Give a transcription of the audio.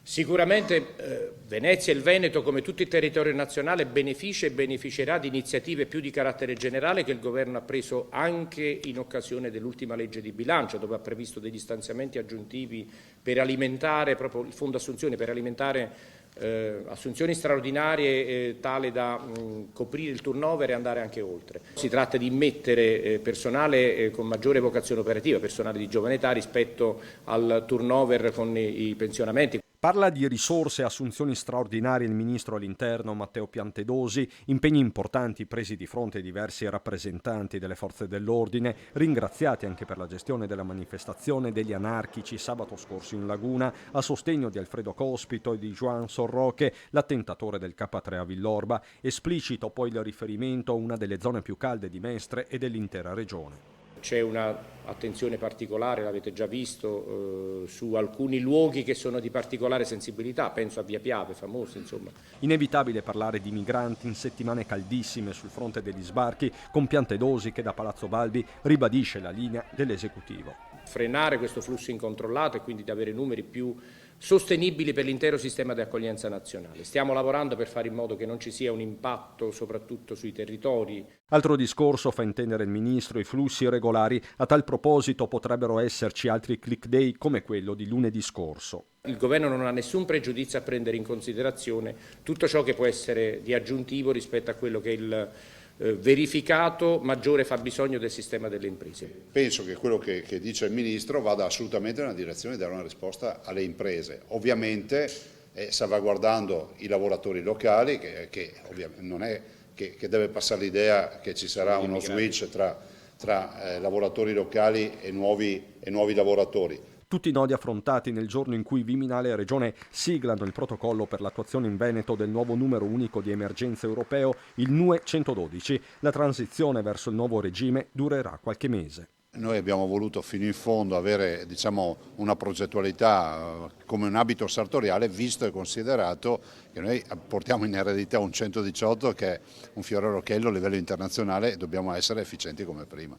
Sicuramente Venezia e il Veneto, come tutto il territorio nazionale, beneficia e beneficerà di iniziative più di carattere generale che il Governo ha preso anche in occasione dell'ultima legge di bilancio, dove ha previsto degli stanziamenti aggiuntivi per alimentare, proprio il fondo assunzioni, per alimentare assunzioni straordinarie tale da coprire il turnover e andare anche oltre. Si tratta di immettere personale con maggiore vocazione operativa, personale di giovane età rispetto al turnover con i pensionamenti. Parla di risorse e assunzioni straordinarie il ministro all'interno Matteo Piantedosi, impegni importanti presi di fronte ai diversi rappresentanti delle forze dell'ordine, ringraziati anche per la gestione della manifestazione degli anarchici sabato scorso in Laguna, a sostegno di Alfredo Cospito e di Joan Sorroche, l'attentatore del K3 a Villorba, esplicito poi il riferimento a una delle zone più calde di Mestre e dell'intera regione. C'è un'attenzione particolare, l'avete già visto, su alcuni luoghi che sono di particolare sensibilità, penso a Via Piave, famosi insomma. Inevitabile parlare di migranti in settimane caldissime sul fronte degli sbarchi, con Piantedosi che da Palazzo Balbi ribadisce la linea dell'esecutivo. Frenare questo flusso incontrollato e quindi di avere numeri più sostenibili per l'intero sistema di accoglienza nazionale. Stiamo lavorando per fare in modo che non ci sia un impatto soprattutto sui territori. Altro discorso, fa intendere il ministro, i flussi irregolari. A tal proposito potrebbero esserci altri click day come quello di lunedì scorso. Il governo non ha nessun pregiudizio a prendere in considerazione tutto ciò che può essere di aggiuntivo rispetto a quello che il verificato maggiore fabbisogno del sistema delle imprese. Penso che quello che dice il Ministro vada assolutamente nella direzione di dare una risposta alle imprese, ovviamente salvaguardando i lavoratori locali, che non è che deve passare l'idea che ci sarà uno switch tra lavoratori locali e nuovi lavoratori. Tutti i nodi affrontati nel giorno in cui Viminale e Regione siglano il protocollo per l'attuazione in Veneto del nuovo numero unico di emergenza europeo, il NUE 112. La transizione verso il nuovo regime durerà qualche mese. Noi abbiamo voluto fino in fondo avere una progettualità come un abito sartoriale, visto e considerato che noi portiamo in eredità un 118 che è un fiore all'occhiello a livello internazionale e dobbiamo essere efficienti come prima.